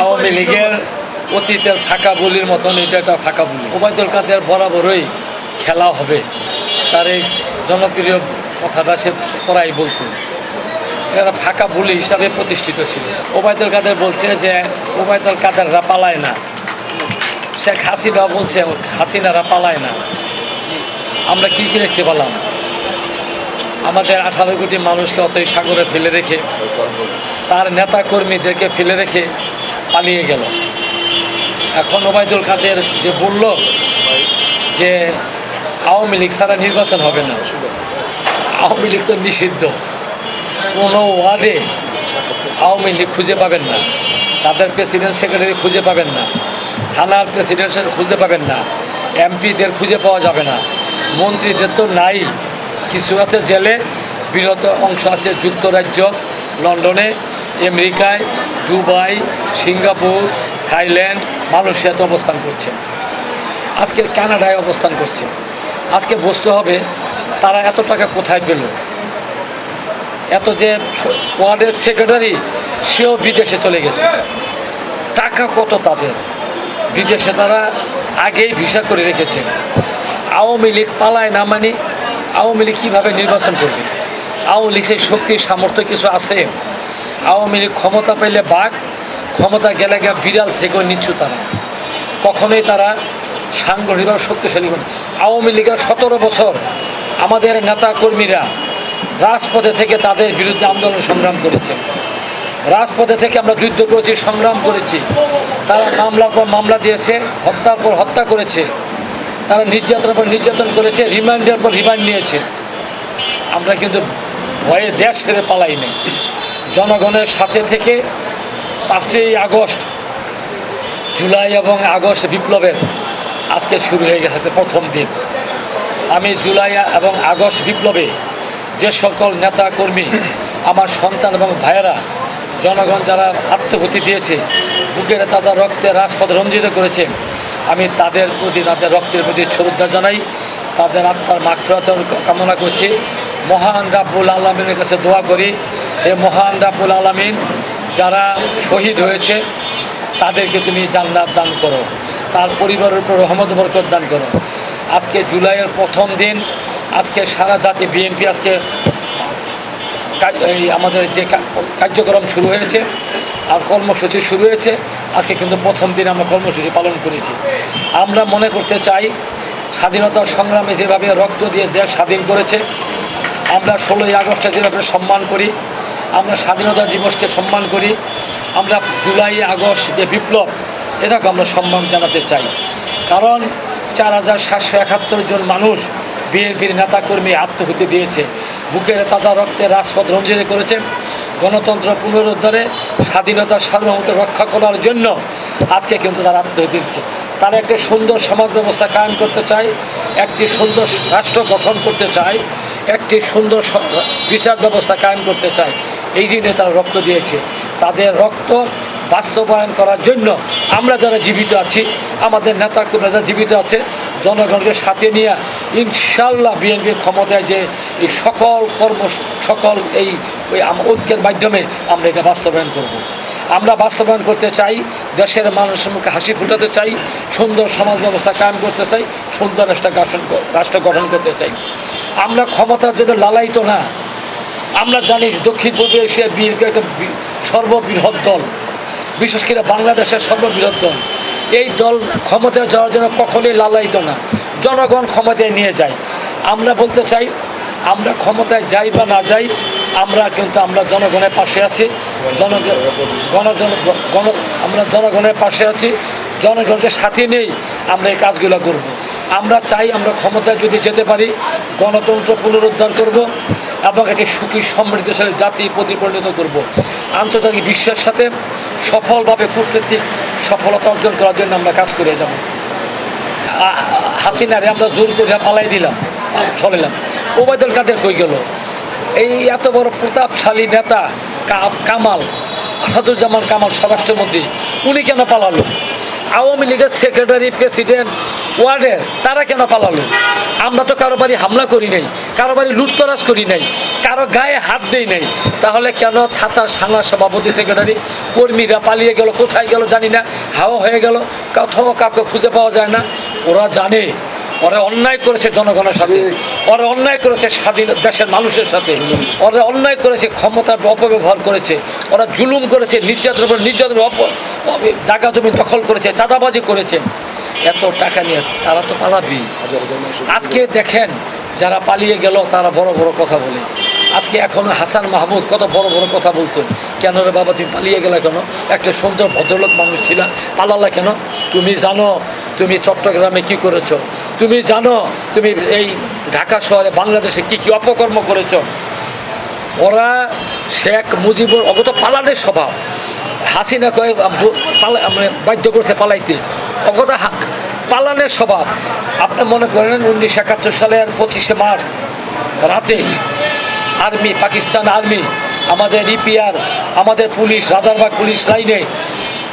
আওয়ামী লীগের অতীতের ফাঁকা বলির মতন এটা একটা ফাঁকা বলি। ওবায়দুল কাদের বরাবরই খেলা হবে, তার এই জনপ্রিয় কথাটা সে পড়াই বলতো, এটা ফাঁকা বুলি হিসাবে প্রতিষ্ঠিত ছিল। ওবায়দুল কাদের বলছে যে ওবায়দুল কাদেররা পালায় না, শেখ হাসিনা বলছে হাসিনারা পালায় না। আমরা কি কি দেখতে পেলাম? আমাদের 18 কোটি মানুষকে অতই সাগরে ফেলে রেখে, তার নেতা কর্মীদেরকে ফেলে রেখে পালিয়ে গেল। এখন ওবায়দুল কাদের যে বলল যে আওয়ামী লীগ ছাড়া নির্বাচন হবে না, আওয়ামী লীগ তো নিষিদ্ধ, কোনো ওয়ার্ডে আওয়ামী লীগ খুঁজে পাবেন না, তাদের প্রেসিডেন্ট সেক্রেটারি খুঁজে পাবেন না, থানার প্রেসিডেন্ট খুঁজে পাবেন না, এমপিদের খুঁজে পাওয়া যাবে না, মন্ত্রীদের তো নাই, কিছু আছে জেলে, বৃহৎ অংশ আছে যুক্তরাজ্য, লন্ডনে, আমেরিকায়, দুবাই, সিঙ্গাপুর, থাইল্যান্ড, মালয়েশিয়াতে অবস্থান করছে, আজকে কানাডায় অবস্থান করছে। আজকে বুঝতে হবে তারা এত টাকা কোথায় পেল। এত যে ওয়ার্ডের সেক্রেটারি সেও বিদেশে চলে গেছে, টাকা কত তাদের, বিদেশে তারা আগেই ভিসা করে রেখেছে। আওয়ামী লীগ পালায় না, মানে আওয়ামী লীগ কীভাবে নির্বাচন করবে? আওয়ামী লীগ সেই শক্তির সামর্থ্য কিছু আছে? আওয়ামী লীগ ক্ষমতা পেলে বাঘ, ক্ষমতা গেলে গিয়ে বিড়াল থেকেও নিচু তারা, কখনোই তারা সাংগঠনিকভাবে শক্তিশালী হবে। আওয়ামী লীগের 17 বছর আমাদের নেতা কর্মীরা রাজপথে থেকে তাদের বিরুদ্ধে আন্দোলন সংগ্রাম করেছে, রাজপথে থেকে আমরা যুদ্ধ করেছি, সংগ্রাম করেছি। তারা মামলার পর মামলা দিয়েছে, হত্যার পর হত্যা করেছে, তারা নির্যাতনের পর নির্যাতন করেছে, রিমান্ডের পর রিমান্ড নিয়েছে। আমরা কিন্তু ভয়ে দেশ ছেড়ে পালাই নেই, জনগণের সাথে থেকে 5ই আগস্ট, জুলাই এবং আগস্ট বিপ্লবের আজকে শুরু হয়ে গেছে প্রথম দিন। আমি জুলাই এবং আগস্ট বিপ্লবে যে সকল নেতা কর্মী, আমার সন্তান এবং ভাইয়েরা, জনগণ যারা আত্মঘাতী দিয়েছে, বুকের তাজা রক্তে রাজপথ রঞ্জিত করেছে, আমি তাদের প্রতি, তাদের রক্তের প্রতি শ্রদ্ধা জানাই, তাদের আত্মার মাগফিরাত কামনা করছি। মহান রাব্বুল আলামিনের কাছে দোয়া করি, এ মহান রাব্বুল আলামিন যারা শহীদ হয়েছে তাদেরকে তুমি জান্নাত দান করো, তার পরিবারের উপর রহমত বরকত দান করো। আজকে জুলাইয়ের প্রথম দিন, আজকে সারা জাতি বিএনপি আজকে এই আমাদের যে কার্যক্রম শুরু হয়েছে আর কর্মসূচি শুরু হয়েছে, আজকে কিন্তু প্রথম দিন আমরা কর্মসূচি পালন করেছি। আমরা মনে করতে চাই স্বাধীনতা সংগ্রামে যেভাবে রক্ত দিয়ে দেশ স্বাধীন করেছে, আমরা 16ই আগস্টে যেভাবে সম্মান করি, আমরা স্বাধীনতা দিবসকে সম্মান করি, আমরা জুলাই আগস্ট যে বিপ্লব, এটাকে আমরা সম্মান জানাতে চাই। কারণ 4771 জন মানুষ বিএনপির নেতাকর্মী আত্মহত্যা দিয়েছে, বুকের তাজা রক্তে রাজপথ রঞ্জিত করেছে। গণতন্ত্র পুনরুদ্ধারে, স্বাধীনতার সার্বভৌমত্ব রক্ষা করার জন্য আজকে কিন্তু তারা আত্মহত্যা দিচ্ছে। তারা একটি সুন্দর সমাজ ব্যবস্থা কায়েম করতে চায়, একটি সুন্দর রাষ্ট্র গঠন করতে চায়, একটি সুন্দর বিচার ব্যবস্থা কায়েম করতে চায়। এই জন্য তারা রক্ত দিয়েছে। তাদের রক্ত বাস্তবায়ন করার জন্য আমরা যারা জীবিত আছি, আমাদের নেতাকর্মীরা যারা জীবিত আছে, জনগণকে সাথে নিয়ে ইনশাল্লাহ বিএনপি ক্ষমতায় যে এই সকল এই ঐক্যের মাধ্যমে আমরা এটা বাস্তবায়ন করব। আমরা বাস্তবায়ন করতে চাই, দেশের মানুষের মুখে হাসি ফুটাতে চাই, সুন্দর সমাজ ব্যবস্থা কায়েম করতে চাই, সুন্দর রাষ্ট্র গঠন করতে চাই। আমরা ক্ষমতার জন্য লালায়িত না। আমরা জানি দক্ষিণ পূর্ব এশিয়ার বিএনপি একটা সর্ববৃহৎ দল, বিশেষ করে বাংলাদেশের সর্ববৃহৎ দল। এই দল ক্ষমতায় যাওয়ার জন্য কখনোই লালায়িত না, জনগণ ক্ষমতায় নিয়ে যায়। আমরা বলতে চাই, আমরা ক্ষমতায় যাই বা না যাই, আমরা কিন্তু আমরা জনগণের পাশে আছি, আমরা জনগণের পাশে আছি, জনগণকে সাথে নেই আমরা এই কাজগুলো করব। আমরা চাই আমরা ক্ষমতায় যদি যেতে পারি, গণতন্ত্র পুনরুদ্ধার করব এবং একটি সুখী সমৃদ্ধশালী জাতি প্রতিপরিণত করব। আন্তর্জাতিক বিশ্বের সাথে সফলভাবে কূটনৈতিক সফলতা অর্জন করার জন্য আমরা কাজ করে যাব। হাসিনারে আমরা জোর করে পালাই দিলাম, চলিলাম। ওবায়দুল কাদের কই গেল? এই এত বড় প্রতাপশালী নেতা কামাল, আসাদুজ্জামান কামাল স্বরাষ্ট্রমন্ত্রী, উনি কেন পালালো? আওয়ামী লীগের সেক্রেটারি, প্রেসিডেন্ট, ওয়ার্ডের, তারা কেন পালালো? আমরা তো কারো বাড়ি হামলা করি নাই, কারো বাড়ি লুটতরাজ করি নাই, কারো গায়ে হাত দেই নাই, তাহলে কেন থানার সভাপতি সেক্রেটারি কর্মীরা পালিয়ে গেল? কোথায় গেল জানি না, হাওয়া হয়ে গেল, কোথাও কাউকে খুঁজে পাওয়া যায় না। ওরা জানে ওরা অন্যায় করেছে জনগণের সাথে, ওরা অন্যায় করেছে স্বাধীন দেশের মানুষের সাথে, ওরা অন্যায় করেছে, ক্ষমতার অপব্যবহার করেছে, ওরা জুলুম করেছে, নির্যাতনের উপর নির্যাতন, জায়গা জমি দখল করেছে, চাঁদাবাজি করেছে। এত টাকা নিয়ে তারা তো পালাবেই। আজকে দেখেন যারা পালিয়ে গেল তারা বড় বড় কথা বলে। আজকে এখন হাসান মাহমুদ কত বড় বড় কথা বলতো, কেন রে বাবা তুমি পালিয়ে গেলে কেন? একটা সুন্দর ভদ্রলোক মানুষ ছিল, পালালা কেন? তুমি জানো তুমি চট্টগ্রামে কি করেছো? তুমি জানো তুমি এই ঢাকা শহরে বাংলাদেশে কি কি অপকর্ম করেছো? ওরা শেখ মুজিবুর অগত পালানের স্বভাব, হাসিনা কয়ে বাধ্য করছে পালাইতে, অগত পালানের স্বভাব। আপনি মনে করেন 1971 সালের 25শে মার্চ রাতে আর্মি, পাকিস্তান আর্মি, আমাদের ইপিআর, আমাদের পুলিশ, রাজারবাগ পুলিশ লাইনে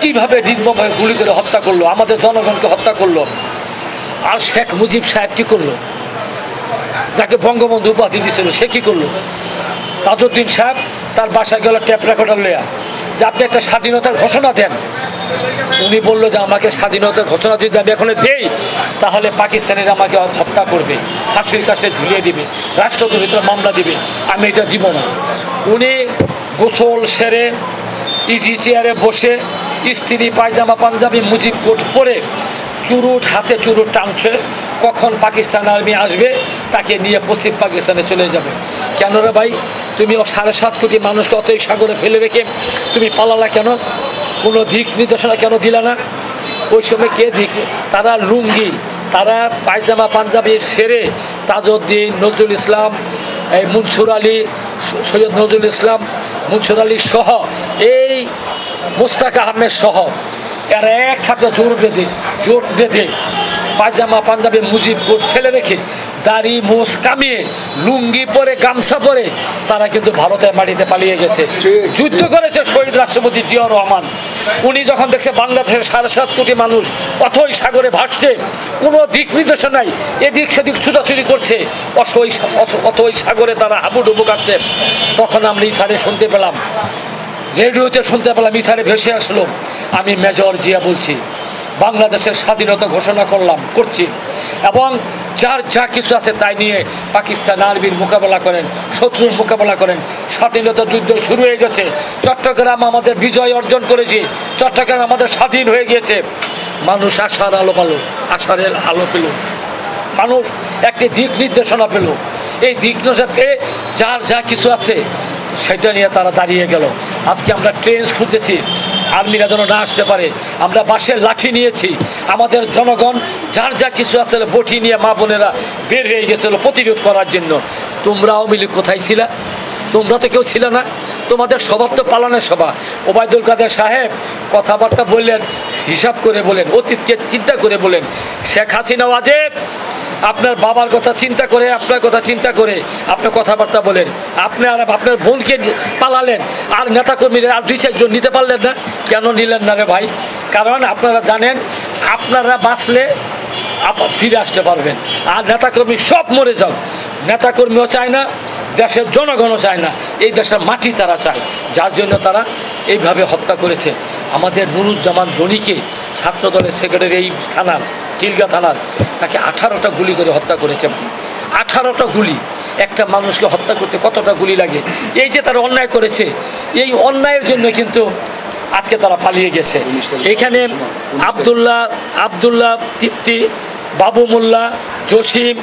কীভাবে নির্মমভাবে গুলি করে হত্যা করলো, আমাদের জনগণকে হত্যা করলো। আর শেখ মুজিব সাহেব কী করলো? যাকে বঙ্গবন্ধু উপাধি দিয়েছিল সে কী করলো? তাজউদ্দিন সাহেব তার বাসায় গেল ট্যাপ রেকর্ডার লইয়া, যে আপনি একটা স্বাধীনতার ঘোষণা দেন। উনি বললো যে আমাকে স্বাধীনতার ঘোষণা যদি আমি এখন দেই তাহলে পাকিস্তানের আমাকে হত্যা করবে, ফাঁসির কাছে ঝুলিয়ে দিবে, রাষ্ট্রদ্রোহিতার মামলা দিবে, আমি এটা দিব না। উনি গোসল সেরে ইজি চেয়ারে বসে স্ত্রী পায়জামা পাঞ্জাবি মুজিব কোট পরে চুরুট হাতে চুরুট টানছে, কখন পাকিস্তান আর্মি আসবে তাকে নিয়ে পশ্চিম পাকিস্তানে চলে যাবে। কেন রে ভাই, তুমি 7.5 কোটি মানুষকে অতই সাগরে ফেলে রেখে তুমি পালালা কেন? কোনো দিক নির্দেশনা কেন দিলা না? ওই সময় কে দিক? তারা লুঙ্গি, তারা পায়জামা পাঞ্জাবি সেরে তাজউদ্দিন, নজরুল ইসলাম, এই মনসুর আলী, সৈয়দ নজরুল ইসলাম, মনসুর আলী সহ, এই মুস্তাক আহমেদ সহ এরা একসাথে জোট বেঁধে পায়জামা পাঞ্জাবি মুজিব কোট ফেলে রেখে দাড়ি মোষ কামিয়ে লুঙ্গি পরে গামছা পরে তারা কিন্তু ভারতের মাটিতে পালিয়ে গেছে, যুদ্ধ করেছে শহীদ রাষ্ট্রপতি জিয়াউর রহমান। উনি যখন দেখছে বাংলাদেশের 7.5 কোটি মানুষ অথই সাগরে ভাসছে, কোনো দিক নির্দেশনা নাই, এদিক সেদিক ছুটাছুটি করছে, অথই সাগরে তারা হাবুডুবু কাটছে, তখন আমরা ইথারে শুনতে পেলাম, রেডিওতে শুনতে পেলাম, ইথারে ভেসে আসলো, আমি মেজর জিয়া বলছি, বাংলাদেশের স্বাধীনতা ঘোষণা করছি এবং যার যা কিছু আছে তাই নিয়ে পাকিস্তান আর্মির মোকাবেলা করেন, শত্রুর মোকাবেলা করেন। স্বাধীনতা যুদ্ধ শুরু হয়ে গেছে, চট্টগ্রাম আমাদের বিজয় অর্জন করেছি, চট্টগ্রাম আমাদের স্বাধীন হয়ে গিয়েছে। মানুষ আশার আলো পেল, মানুষ একটি দিক নির্দেশনা পেল। এই দিক নির্দেশনা পেয়ে যার যা কিছু আছে সেটা নিয়ে তারা দাঁড়িয়ে গেল। আজকে আমরা ট্রেন খুঁজেছি আর্মিরা যেন না আসতে পারে, আমরা বাঁশের লাঠি নিয়েছি, আমাদের জনগণ যার যা কিছু আছে বটি নিয়ে মা বোনেরা বের হয়ে গেছিল প্রতিরোধ করার জন্য। তোমরা আওয়ামী লীগ কোথায় ছিল? তোমরা তো কেউ ছিল না, তোমাদের স্বভাব তো পালনের সভা। ওবায়দুল কাদের সাহেব কথাবার্তা বললেন, হিসাব করে বলেন, অতীতকে চিন্তা করে বলেন। শেখ হাসিনা ওয়াজেদ আপনার বাবার কথা চিন্তা করে, আপনার কথা চিন্তা করে আপনি কথাবার্তা বলেন। আপনি আর আপনার বোনকে পালালেন, আর নেতাকর্মীরা আর 2-4 জন নিতে পারলেন না। কেন নিলেন না রে ভাই? কারণ আপনারা জানেন আপনারা বাঁচলে ফিরে আসতে পারবেন, আর নেতাকর্মী সব মরে যাও। নেতাকর্মীও চায় না, দেশের জনগণও চায় না, এই দেশের মাটি তারা চায়, যার জন্য তারা এইভাবে হত্যা করেছে। আমাদের নুরুজ্জামান গনিকে ছাত্রদলের সেক্রেটারি এই থানার টিলগা থানার, তাকে 18টা গুলি করে হত্যা করেছে। 18টা গুলি, একটা মানুষকে হত্যা করতে কতটা গুলি লাগে? এই যে তারা অন্যায় করেছে, এই অন্যায়ের জন্য কিন্তু আজকে তারা পালিয়ে গেছে। এখানে আবদুল্লাহ তৃপ্তি, বাবু মোল্লা, জসিম,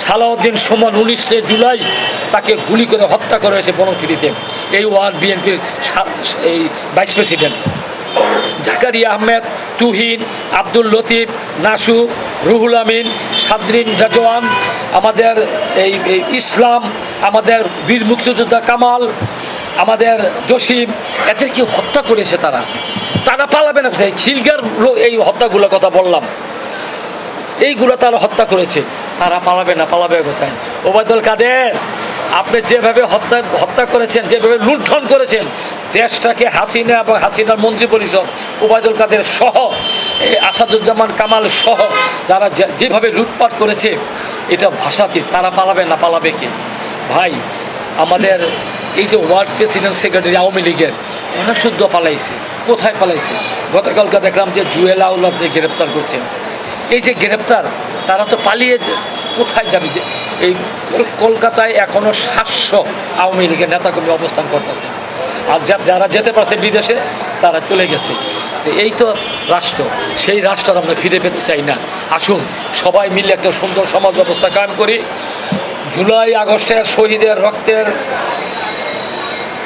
সালাউদ্দিন সুমন 19 জুলাই তাকে গুলি করে হত্যা করা হয়েছে বনচুরিতে। এই ওয়ার্ড বিএনপির এই ভাইস প্রেসিডেন্ট জাকারিয়া আহমেদ, তুহিন, আব্দুল লতিফ, নাসু, রুহুল আমিন, সাদরিন রাজওয়ান, আমাদের এই ইসলাম, আমাদের বীর মুক্তিযোদ্ধা কামাল, আমাদের জসিম, এদেরকে হত্যা করেছে তারা। তারা পালাবে না, খিলগার এই হত্যাগুলোর কথা বললাম, এইগুলো তারা হত্যা করেছে, তারা পালাবে না, পালাবে কোথায়? ওবায়দুল কাদের আপনি যেভাবে হত্যা করেছেন, যেভাবে লুণ্ঠন করেছেন, দেশটাকে হাসিনা এবং হাসিনার মন্ত্রী পরিষদ ওবায়দুল কাদের সহ এই আসাদুজ্জামান কামাল সহ যারা যেভাবে লুটপাট করেছে, এটা ভাষাতীত। তারা পালাবে না, পালাবে কে ভাই? আমাদের এই যে ওয়ার্ল্ড প্রেসিডেন্ট সেক্রেটারি আওয়ামী লীগের, ওরা শুদ্ধ পালাইছে। কোথায় পালাইছে? গতকালকে দেখলাম যে জুয়েল আউলাদকে গ্রেপ্তার করছে। এই যে গ্রেপ্তার, তারা তো পালিয়ে কোথায় যাবে? যে এই কলকাতায় এখনও 700 আওয়ামী লীগের নেতাকর্মী অবস্থান করতেছে, আর যারা যেতে পারছে বিদেশে তারা চলে গেছে। তো এই তো রাষ্ট্র, সেই রাষ্ট্র আমরা ফিরে পেতে চাই না। আসুন সবাই মিলে একটা সুন্দর সমাজ ব্যবস্থা কায়েম করি। জুলাই আগস্টের শহীদের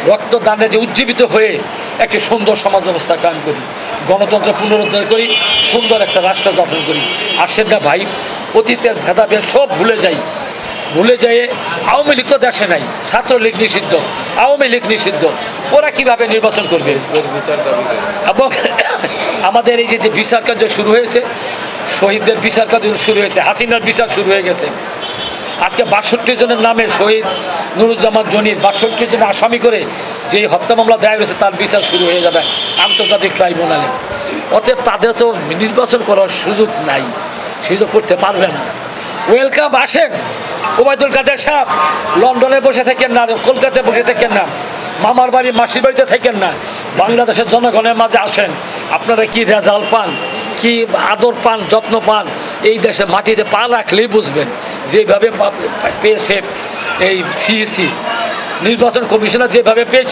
রক্তদানে যে উজ্জীবিত হয়ে একটি সুন্দর সমাজ ব্যবস্থা কায়েম করি, গণতন্ত্র পুনরুদ্ধার করি, সুন্দর একটা রাষ্ট্র গঠন করি। আসেন না ভাই, অতীতের ভেদাভেদ সব ভুলে যেয়ে আওয়ামী লীগ তো দেশে নাই, ছাত্রলীগ নিষিদ্ধ, আওয়ামী লীগ নিষিদ্ধ, ওরা কিভাবে নির্বাচন করবে? এবং আমাদের এই যে বিচার কার্য শুরু হয়েছে, শহীদদের বিচার কার্য শুরু হয়েছে, হাসিনার বিচার শুরু হয়ে গেছে। আজকে 62 জনের নামে শহীদ নুরুজ্জামান জনির 62 জনের আসামি করে যে হত্যা মামলা দায়ের হয়েছে, তার বিচার শুরু হয়ে যাবে আন্তর্জাতিক ট্রাইব্যুনালে। অতএব তাদের তো নির্বাচন করার সুযোগ নাই, সুযোগ করতে পারবে না। ওয়েলকাম, আসেন। ওবায়দুল কাদের সাহেব লন্ডনে বসে থাকেন না, কলকাতায় বসে থাকেন না, মামার বাড়ি মাসির বাড়িতে থাকেন না, বাংলাদেশের জনগণের মাঝে আসেন। আপনারা কি রেজাল্ট পান, কি আদর পান, যত্ন পান, এই দেশে মাটিতে পা রাখলেই বুঝবেন। যেভাবে পেয়েছে এই সিইসি নির্বাচন কমিশনার, যেভাবে পেয়েছে